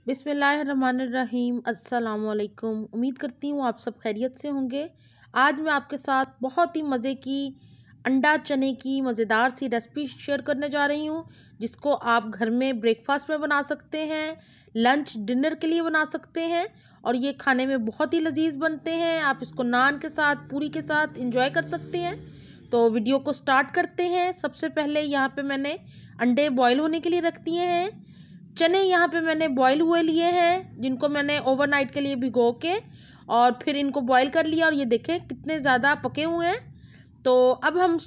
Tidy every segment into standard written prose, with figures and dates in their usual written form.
बिस्मिल्लाहिर्रहमानिर्रहीम। अस्सलामुअलैकुम। उम्मीद करती हूँ आप सब खैरियत से होंगे। आज मैं आपके साथ बहुत ही मज़े की अंडा चने की मज़ेदार सी रेसिपी शेयर करने जा रही हूँ, जिसको आप घर में ब्रेकफास्ट में बना सकते हैं, लंच डिनर के लिए बना सकते हैं और ये खाने में बहुत ही लजीज बनते हैं। आप इसको नान के साथ, पूरी के साथ इंजॉय कर सकते हैं। तो वीडियो को स्टार्ट करते हैं। सबसे पहले यहाँ पे मैंने अंडे बॉयल होने के लिए रख दिए हैं। चने यहाँ पे मैंने बॉयल हुए लिए हैं, जिनको मैंने ओवरनाइट के लिए भिगो के और फिर इनको बॉयल कर लिया और ये देखें कितने ज़्यादा पके हुए हैं। तो अब हम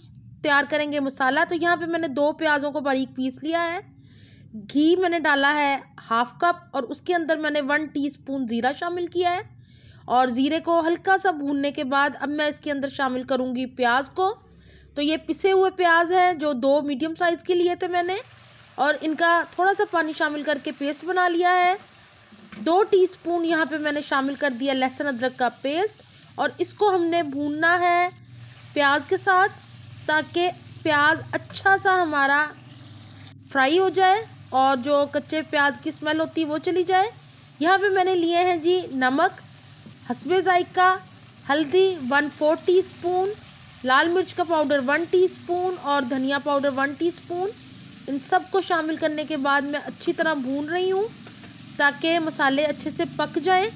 तैयार करेंगे मसाला। तो यहाँ पे मैंने 2 प्याज़ों को बारीक पीस लिया है। घी मैंने डाला है 1/2 कप और उसके अंदर मैंने 1 टीस्पून ज़ीरा शामिल किया है और ज़ीरे को हल्का सा भूनने के बाद अब मैं इसके अंदर शामिल करूँगी प्याज को। तो ये पिसे हुए प्याज है जो 2 मीडियम साइज़ के लिए थे मैंने, और इनका थोड़ा सा पानी शामिल करके पेस्ट बना लिया है। 2 टीस्पून यहाँ पे मैंने शामिल कर दिया लहसुन अदरक का पेस्ट और इसको हमने भूनना है प्याज के साथ, ताकि प्याज अच्छा सा हमारा फ्राई हो जाए और जो कच्चे प्याज की स्मेल होती है वो चली जाए। यहाँ पे मैंने लिए हैं जी नमक हस्बे जायका, हल्दी 1/4 टीस्पून, लाल मिर्च का पाउडर 1 टीस्पून और धनिया पाउडर 1 टीस्पून। इन सब को शामिल करने के बाद मैं अच्छी तरह भून रही हूँ ताकि मसाले अच्छे से पक जाएं।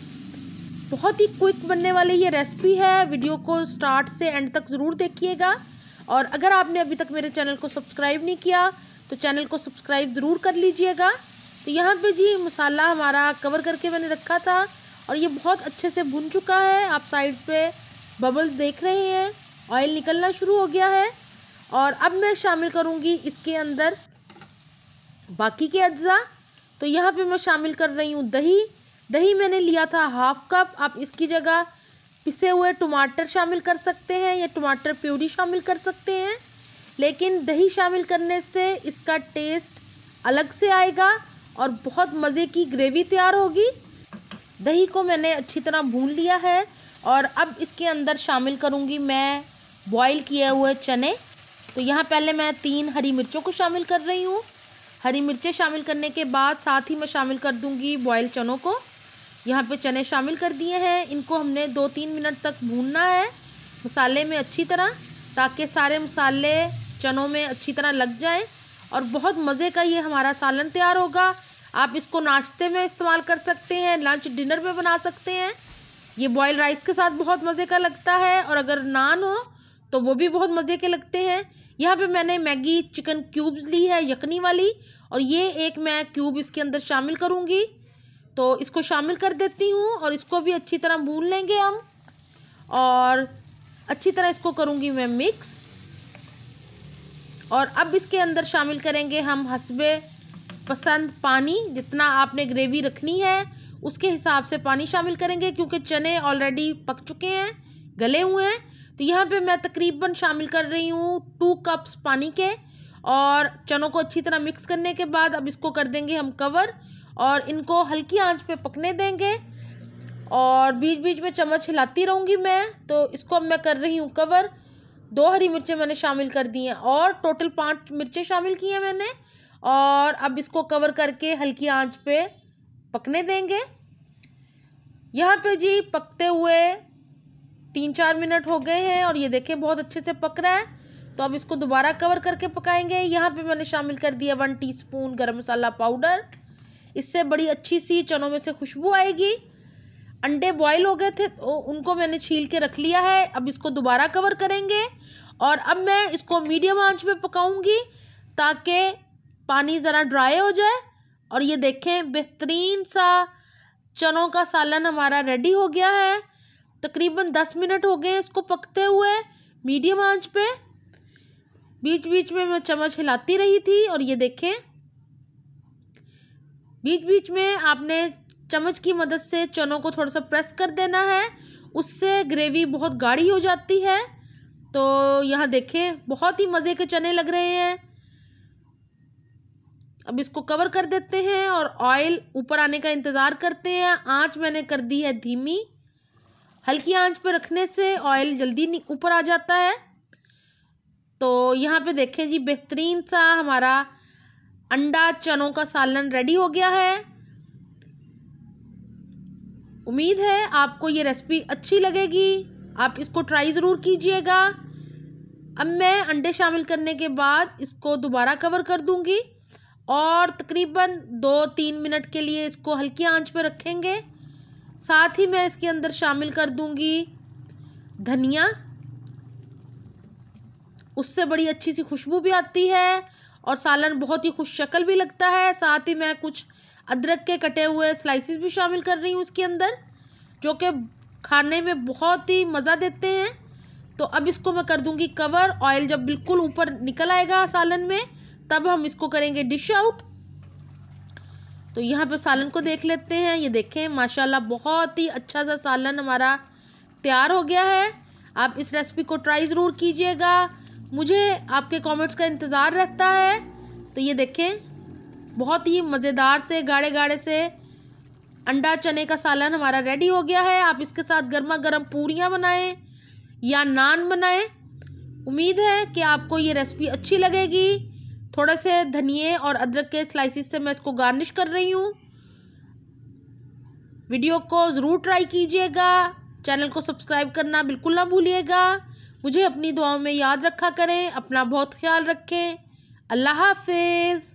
बहुत ही क्विक बनने वाली ये रेसिपी है। वीडियो को स्टार्ट से एंड तक ज़रूर देखिएगा और अगर आपने अभी तक मेरे चैनल को सब्सक्राइब नहीं किया तो चैनल को सब्सक्राइब ज़रूर कर लीजिएगा। तो यहाँ पे जी मसाला हमारा कवर करके मैंने रखा था और ये बहुत अच्छे से भुन चुका है। आप साइड पे बबल्स देख रहे हैं, ऑयल निकलना शुरू हो गया है। और अब मैं शामिल करूँगी इसके अंदर बाकी के अज्जा। तो यहाँ पे मैं शामिल कर रही हूँ दही मैंने लिया था 1/2 कप। आप इसकी जगह पिसे हुए टमाटर शामिल कर सकते हैं या टमाटर प्यूरी शामिल कर सकते हैं, लेकिन दही शामिल करने से इसका टेस्ट अलग से आएगा और बहुत मज़े की ग्रेवी तैयार होगी। दही को मैंने अच्छी तरह भून लिया है और अब इसके अंदर शामिल करूँगी मैं बॉईल किए हुए चने। तो यहाँ पहले मैं 3 हरी मिर्चों को शामिल कर रही हूँ। हरी मिर्चें शामिल करने के बाद साथ ही मैं शामिल कर दूंगी बॉयल चनों को। यहाँ पे चने शामिल कर दिए हैं। इनको हमने 2-3 मिनट तक भूनना है मसाले में अच्छी तरह, ताकि सारे मसाले चनों में अच्छी तरह लग जाएं और बहुत मज़े का ये हमारा सालन तैयार होगा। आप इसको नाश्ते में इस्तेमाल कर सकते हैं, लंच डिनर में बना सकते हैं। ये बॉयल राइस के साथ बहुत मज़े का लगता है और अगर नान हो तो वो भी बहुत मज़े के लगते हैं। यहाँ पे मैंने मैगी चिकन क्यूब्स ली है यखनी वाली और ये एक मैं क्यूब इसके अंदर शामिल करूँगी। तो इसको शामिल कर देती हूँ और इसको भी अच्छी तरह भून लेंगे हम और अच्छी तरह इसको करूँगी मैं मिक्स। और अब इसके अंदर शामिल करेंगे हम हस्बे पसंद पानी। जितना आपने ग्रेवी रखनी है उसके हिसाब से पानी शामिल करेंगे, क्योंकि चने ऑलरेडी पक चुके हैं, गले हुए हैं। तो यहाँ पे मैं तकरीबन शामिल कर रही हूँ 2 कप्स पानी के और चनों को अच्छी तरह मिक्स करने के बाद अब इसको कर देंगे हम कवर और इनको हल्की आंच पे पकने देंगे और बीच बीच में चम्मच हिलाती रहूँगी मैं। तो इसको अब मैं कर रही हूँ कवर। 2 हरी मिर्चें मैंने शामिल कर दी हैं और टोटल 5 मिर्चें शामिल की हैं मैंने, और अब इसको कवर करके हल्की आंच पे पकने देंगे। यहाँ पे जी पकते हुए 3-4 मिनट हो गए हैं और ये देखें बहुत अच्छे से पक रहा है। तो अब इसको दोबारा कवर करके पकाएंगे। यहाँ पे मैंने शामिल कर दिया 1 टीस्पून गरम मसाला पाउडर। इससे बड़ी अच्छी सी चनों में से खुशबू आएगी। अंडे बॉईल हो गए थे तो उनको मैंने छील के रख लिया है। अब इसको दोबारा कवर करेंगे और अब मैं इसको मीडियम आंच पे पकाऊंगी ताकि पानी ज़रा ड्राई हो जाए। और ये देखें बेहतरीन सा चनों का सालन हमारा रेडी हो गया है। तकरीबन 10 मिनट हो गए इसको पकते हुए मीडियम आंच पे। बीच बीच में मैं चम्मच हिलाती रही थी और ये देखें बीच बीच में आपने चम्मच की मदद से चनों को थोड़ा सा प्रेस कर देना है, उससे ग्रेवी बहुत गाढ़ी हो जाती है। तो यहाँ देखें बहुत ही मज़े के चने लग रहे हैं। अब इसको कवर कर देते हैं और ऑयल ऊपर आने का इंतज़ार करते हैं। आंच मैंने कर दी है धीमी। हल्की आंच पर रखने से ऑयल जल्दी ऊपर आ जाता है। तो यहाँ पे देखें जी बेहतरीन सा हमारा अंडा चनों का सालन रेडी हो गया है। उम्मीद है आपको ये रेसिपी अच्छी लगेगी, आप इसको ट्राई ज़रूर कीजिएगा। अब मैं अंडे शामिल करने के बाद इसको दोबारा कवर कर दूंगी और तकरीबन 2-3 मिनट के लिए इसको हल्की आंच पर रखेंगे। साथ ही मैं इसके अंदर शामिल कर दूंगी धनिया, उससे बड़ी अच्छी सी खुशबू भी आती है और सालन बहुत ही खुश शक्ल भी लगता है। साथ ही मैं कुछ अदरक के कटे हुए स्लाइसेस भी शामिल कर रही हूँ इसके अंदर, जो कि खाने में बहुत ही मज़ा देते हैं। तो अब इसको मैं कर दूंगी कवर। ऑयल जब बिल्कुल ऊपर निकल आएगा सालन में, तब हम इसको करेंगे डिश आउट। तो यहाँ पे सालन को देख लेते हैं। ये देखें माशाल्लाह बहुत ही अच्छा सा सालन हमारा तैयार हो गया है। आप इस रेसिपी को ट्राई ज़रूर कीजिएगा, मुझे आपके कमेंट्स का इंतज़ार रहता है। तो ये देखें बहुत ही मज़ेदार से गाढ़े गाढ़े से अंडा चने का सालन हमारा रेडी हो गया है। आप इसके साथ गर्मा गर्म पूरियाँ बनाएं या नान बनाएं। उम्मीद है कि आपको ये रेसिपी अच्छी लगेगी। थोड़े से धनिए और अदरक के स्लाइसिस से मैं इसको गार्निश कर रही हूँ। वीडियो को ज़रूर ट्राई कीजिएगा, चैनल को सब्सक्राइब करना बिल्कुल ना भूलिएगा। मुझे अपनी दुआओं में याद रखा करें। अपना बहुत ख्याल रखें। अल्लाह हाफिज़।